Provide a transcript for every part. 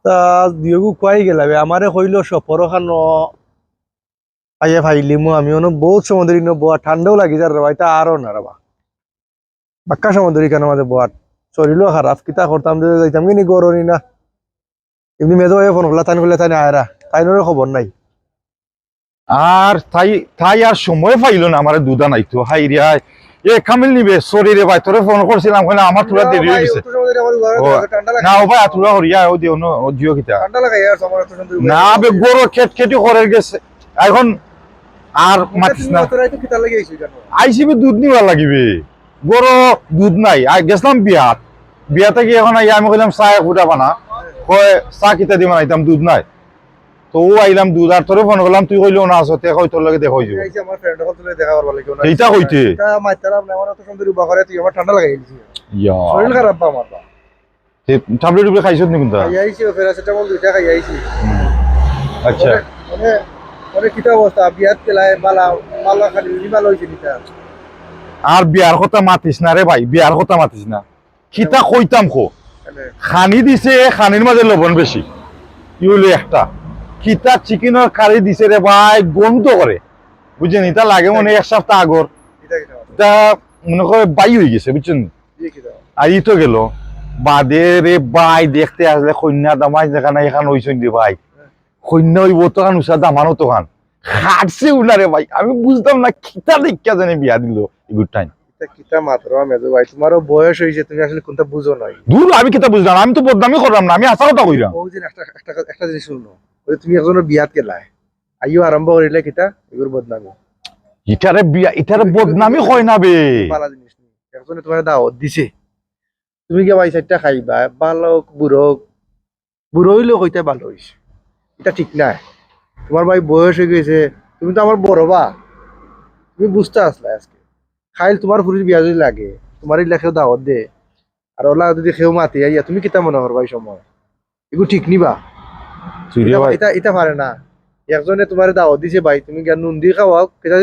তা দিয়েগু খুয়াই গেলাবে আমারে কইলো সফর খানো আইয়া ফাইলিমু আমি অন বহুত সমুদ্রী ন বোয়া ঠান্ডাও লাগি যার রে ভাই তা আরো না রে বা বাক্কা সমুদ্রী কেন মাঝে বোয়া শরীরও খারাপ কিতা করতাম যে যাইতাম কিনি গরনি না এমনি মেজো হয়ে ফোন করলা তাই না আয়রা তাই নরে খবর নাই আর তাই তাই আর সময় পাইল না আমার দুধা নাই তো হাই রে এ কামিল নিবে সরি রে ভাই তোরে ফোন করছিলাম কইনা আমার তোরা দেরি হয়ে গেছে না ও ভাই তোরা হরিয়া ও দিও না ও দিও কিতা ঠান্ডা লাগাই আর সময় তো সুন্দর না বে গরো খেটি করে গেছে এখন আর মাতিস না তোরাই তো কিতা লাগি আইছিস কেন আইসিবি দুধ নিবা লাগিবে গরো দুধ নাই আই গেছলাম বিয়াতে গিয়ে এখন আমি কইলাম চা ফুটা বানা কয় চা কিতা দি বানাইতাম দুধ নাই তো ও আইলাম দুধ আর তোরে ফোন করলাম তুই কইলো না আসতে কই তোর লগে দেখাই যাব আইছি আমার ফ্রেন্ড হল তুলে দেখা করবা লাগি এইটা কইতে এটা মাইতারাম না আমার তো সুন্দর উবা করে তুই আমার ঠান্ডা লাগাই দিছিস ইয়া শরীর খারাপ বা আমার তে ট্যাবলেট উপরে খাইছত নি কোনটা খাই আইছি প্যারাসিটামল দুইটা খাই আইছি আচ্ছা মানে মানে কিতা অবস্থা বিয়াত কেলায় বালা বালা খালি নিমাল হইছে নিতা আর বিয়ার কথা মাতিস না রে ভাই বিয়ার কথা মাতিস না কিতা কইতাম কো খানি দিছে খানির মাঝে লবণ বেশি ইউলি একটা কিতা চিকেনের কারি দিছে রে ভাই গন্ধ করে বুঝছেন এটা লাগে মনে এক সপ্তাহ আগর কিতা কিতা এটা মনে করে বাই হয়ে গেছে বুঝছেন কিতা আর ই তো গেল বাদে রে ভাই দেখতে আসলে কন্যা দামাই যেখানে এখানে হইছেন রে ভাই কন্যা ওই বোতখান উষা দামানো তোখান খাটছে উনারে ভাই আমি বুঝতাম না কিতা দেখা জানে বিয়া দিল এগুড টাইম কিতা মাত্র মেদু ভাই তোমারও বয়স হইছে তুমি আসলে কোনটা বুঝো নাই দূর আমি কিতা বুঝলাম আমি তো বদনামি করলাম না আমি আশা কথা কইরাম ওই দিন একটা জিনিস শুনো ওই তুমি একজনের বিয়াত কেলায় আইও আরম্ভ করিলে কিতা এগুর বদনামি ইটারে বদনামি হয় না বে বালা জিনিস নেই একজনে তোমার দাওয়াত দিছে তুমি কি ভাই চারটা খাইবা বালক বুড়ো হইলেও কইতে ভালো হইছে এটা ঠিক নাই তোমার ভাই বয়স হয়ে গেছে তুমি তো আমার বড় বা তুমি বুঝতে আসলে আজকে খাইল তোমার ফুরির বিয়া যদি লাগে তোমার এই লেখেও দাওয়াত দে আর ওলা যদি খেয়েও মাতি আইয়া তুমি কিতা মনে করবা এই সময় এগুলো ঠিক নিবা এটা এটা পারে না একজনে তোমার দাওয়াত দিছে ভাই তুমি জ্ঞান নুন দিয়ে খাওয়াও কেটা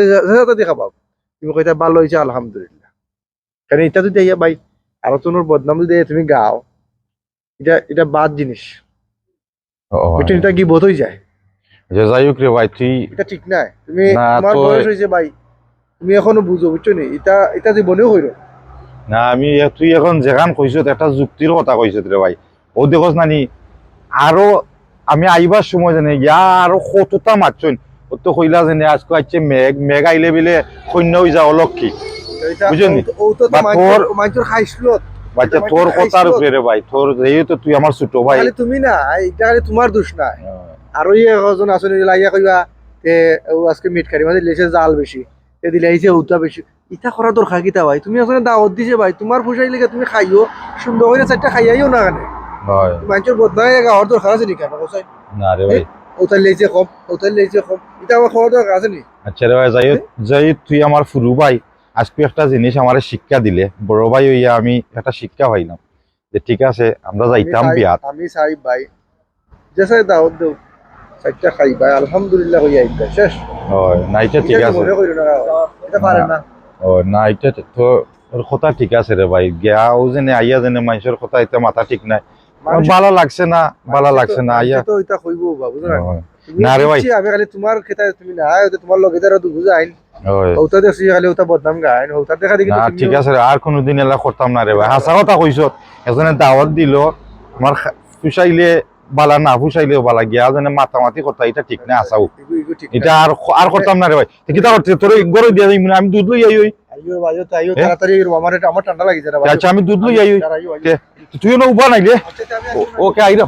দিয়ে খাওয়াও তুমি কইতা ভালো হয়েছে আলহামদুলিল্লাহ কারণ এটা যদি আইয়া ভাই আরো তোমার বদনাম যদি তুমি গাও এটা এটা বাদ জিনিস এটা কি বোধ হয়ে যায় যাই হোক রে ভাই তুই এটা ঠিক নাই তুমি তোমার বয়স হয়েছে ভাই তুমি এখনো বুঝো বুঝছো নি এটা এটা জীবনেও হইল না আমি তুই এখন যেখান কইছ একটা যুক্তির কথা কইছ রে ভাই ও দেখোস নানি আরো আমি আইবার সময় জানি ইয়া আরো কতটা মারছইন ও তো কইলা জানি আজকে আইছে মেঘ আইলে বিলে সৈন্য হয়ে যাও লক্ষ্মী বুঝলি তোর মাইজোর খাইছিল বাচ্চা তোর কথার উপরে রে ভাই তোর যেহেতু তুই আমার ছোট ভাই তুমি না এটা তোমার দোষ না আর ওই একজন আসলে লাইয়া কইবা তে আজকে মিট খারি মানে লেসে জাল বেশি তে দিলে আইছে উতা বেশি ইটা করা দরকার কিতা ভাই তুমি আসলে দাওয়াত দিছে ভাই তোমার ফুসাই লেগে তুমি খাইও সুন্দর করে চারটা খাইয়াইও না কেন হয় মানুষের বদনাই গাওয়ার দরকার আছে নি কেন কোসাই না রে ভাই ওতাল লেছে কম এটা আমার খাওয়ার দরকার আছে নি আচ্ছা রে ভাই যাই তুই আমার ফুরু ভাই আজকে একটা জিনিস আমার শিক্ষা দিলে বড় ভাই হইয়া আমি একটা শিক্ষা পাইলাম যে ঠিক আছে আমরা যাইতাম বিয়াত আমি চাই ভাই যে চাই দাওয়াত দেও চারটা খাই ভাই আলহামদুলিল্লাহ হইয়া আইতা শেষ হয় না এটা ঠিক আছে মনে কইরো না এটা পারে না ও না এটা তো ওর কথা ঠিক আছে রে ভাই গিয়া ও জেনে আইয়া জেনে মানুষের কথা এটা মাথা ঠিক নাই ভালো লাগছে না ভালো লাগছে না আইয়া তো এটা কইবো বাবু না রে ভাই আমি খালি তোমার খেতা তুমি না তোমার লগে তারা তো বুঝাইন ওটা দেখছি খালি ওটা বদনাম গাইন ওটা দেখা দেখি না ঠিক আছে আর কোনোদিন এলা করতাম না রে ভাই হাসা কথা কইছ এজনে দাওয়াত দিল আমার ফুসাইলে বালা না ফুসাইলেও বালা গিয়া জেনে মাতামাতি কথা এটা ঠিক না আসাও এটা আর করতাম না রে ভাই কিতা করতে তোর গরু দিয়া যাই আমি দুধ লই আইই আইও বাজো তাইও তাড়াতাড়ি আমার ঠান্ডা লাগিছে রে ভাই আচ্ছা আমি দুধ লই আইই তুইও না উবা নাইলে ওকে আইরো